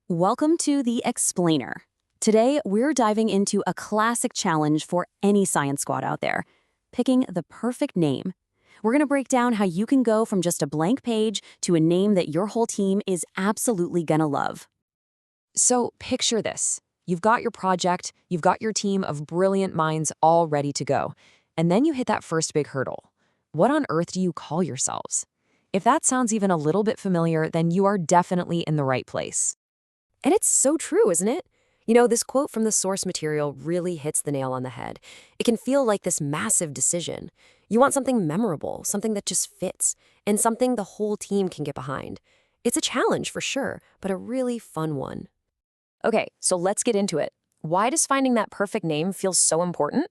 Welcome to The Explainer. Today, we're diving into a classic challenge for any science squad out there, picking the perfect name. We're going to break down how you can go from just a blank page to a name that your whole team is absolutely going to love. So picture this. You've got your project, you've got your team of brilliant minds all ready to go. And then you hit that first big hurdle. What on earth do you call yourselves? If that sounds even a little bit familiar, then you are definitely in the right place. And it's so true, isn't it? This quote from the source material really hits the nail on the head. It can feel like this massive decision. You want something memorable, something that just fits, and something the whole team can get behind. It's a challenge for sure, but a really fun one. Okay, so let's get into it. Why does finding that perfect name feel so important?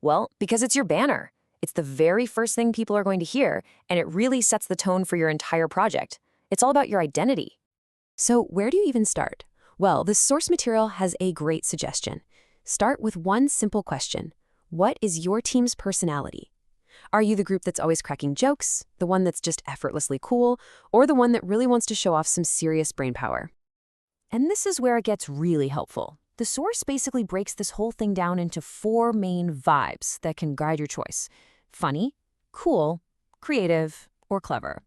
Well, because it's your banner. It's the very first thing people are going to hear, and it really sets the tone for your entire project. It's all about your identity. So where do you even start? Well, the source material has a great suggestion. Start with one simple question. What is your team's personality? Are you the group that's always cracking jokes, the one that's just effortlessly cool, or the one that really wants to show off some serious brainpower? And this is where it gets really helpful. The source basically breaks this whole thing down into 4 main vibes that can guide your choice: funny, cool, creative, or clever.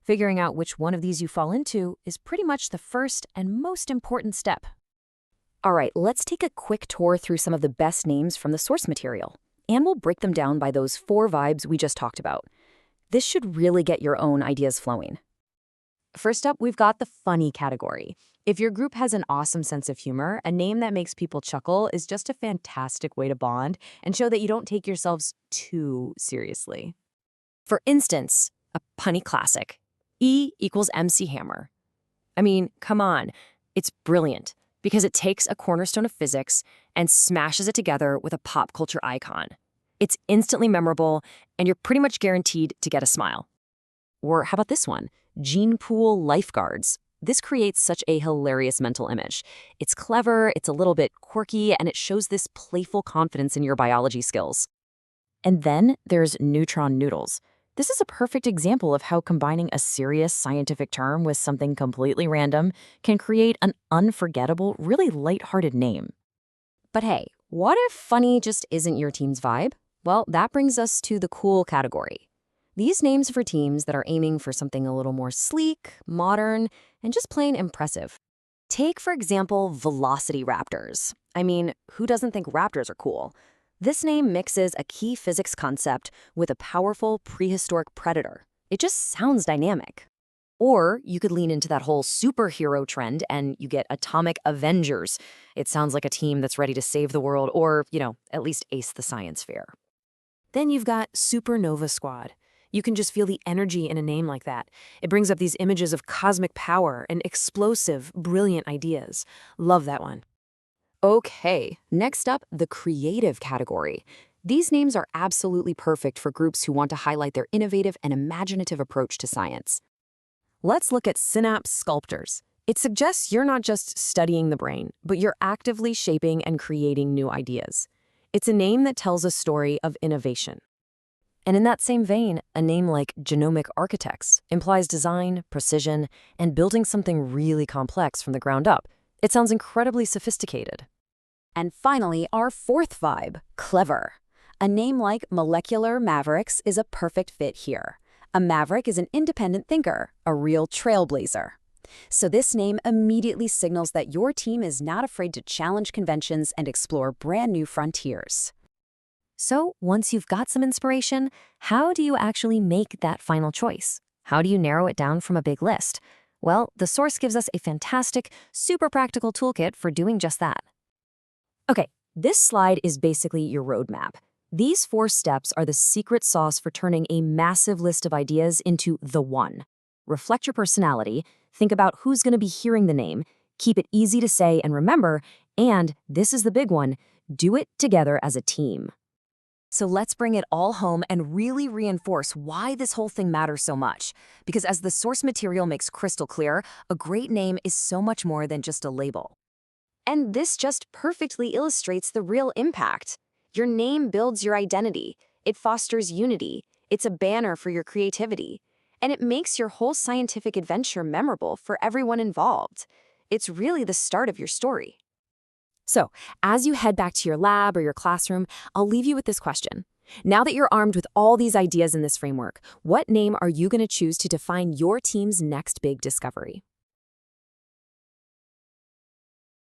Figuring out which one of these you fall into is pretty much the first and most important step. All right, let's take a quick tour through some of the best names from the source material, and we'll break them down by those 4 vibes we just talked about. This should really get your own ideas flowing. First up, we've got the funny category. If your group has an awesome sense of humor, a name that makes people chuckle is just a fantastic way to bond and show that you don't take yourselves too seriously. For instance, a punny classic. E equals MC Hammer. I mean, come on. It's brilliant because it takes a cornerstone of physics and smashes it together with a pop culture icon. It's instantly memorable, and you're pretty much guaranteed to get a smile. Or how about this one? Gene Pool Lifeguards. This creates such a hilarious mental image. It's clever, it's a little bit quirky, and it shows this playful confidence in your biology skills. And then there's Neutron Noodles. This is a perfect example of how combining a serious scientific term with something completely random can create an unforgettable, really lighthearted name. But hey, what if funny just isn't your team's vibe? Well, that brings us to the cool category. These names for teams that are aiming for something a little more sleek, modern, and just plain impressive. Take, for example, Velocity Raptors. I mean, who doesn't think raptors are cool? This name mixes a key physics concept with a powerful prehistoric predator. It just sounds dynamic. Or you could lean into that whole superhero trend and you get Atomic Avengers. It sounds like a team that's ready to save the world or, at least ace the science fair. Then you've got Supernova Squad. You can just feel the energy in a name like that. It brings up these images of cosmic power and explosive, brilliant ideas. Love that one. Okay, next up, the creative category. These names are absolutely perfect for groups who want to highlight their innovative and imaginative approach to science. Let's look at Synapse Sculptors. It suggests you're not just studying the brain, but you're actively shaping and creating new ideas. It's a name that tells a story of innovation. And in that same vein, a name like Genomic Architects implies design, precision, and building something really complex from the ground up. It sounds incredibly sophisticated. And finally, our 4th vibe, clever. A name like Molecular Mavericks is a perfect fit here. A maverick is an independent thinker, a real trailblazer. So this name immediately signals that your team is not afraid to challenge conventions and explore brand new frontiers. So once you've got some inspiration, how do you actually make that final choice? How do you narrow it down from a big list? Well, the source gives us a fantastic, super practical toolkit for doing just that. Okay, this slide is basically your roadmap. These 4 steps are the secret sauce for turning a massive list of ideas into the one. Reflect your personality, think about who's going to be hearing the name, keep it easy to say and remember, and this is the big one, do it together as a team. So let's bring it all home and really reinforce why this whole thing matters so much. Because as the source material makes crystal clear, a great name is so much more than just a label. And this just perfectly illustrates the real impact. Your name builds your identity. It fosters unity. It's a banner for your creativity. And it makes your whole scientific adventure memorable for everyone involved. It's really the start of your story. So, as you head back to your lab or your classroom, I'll leave you with this question. Now that you're armed with all these ideas in this framework, what name are you going to choose to define your team's next big discovery?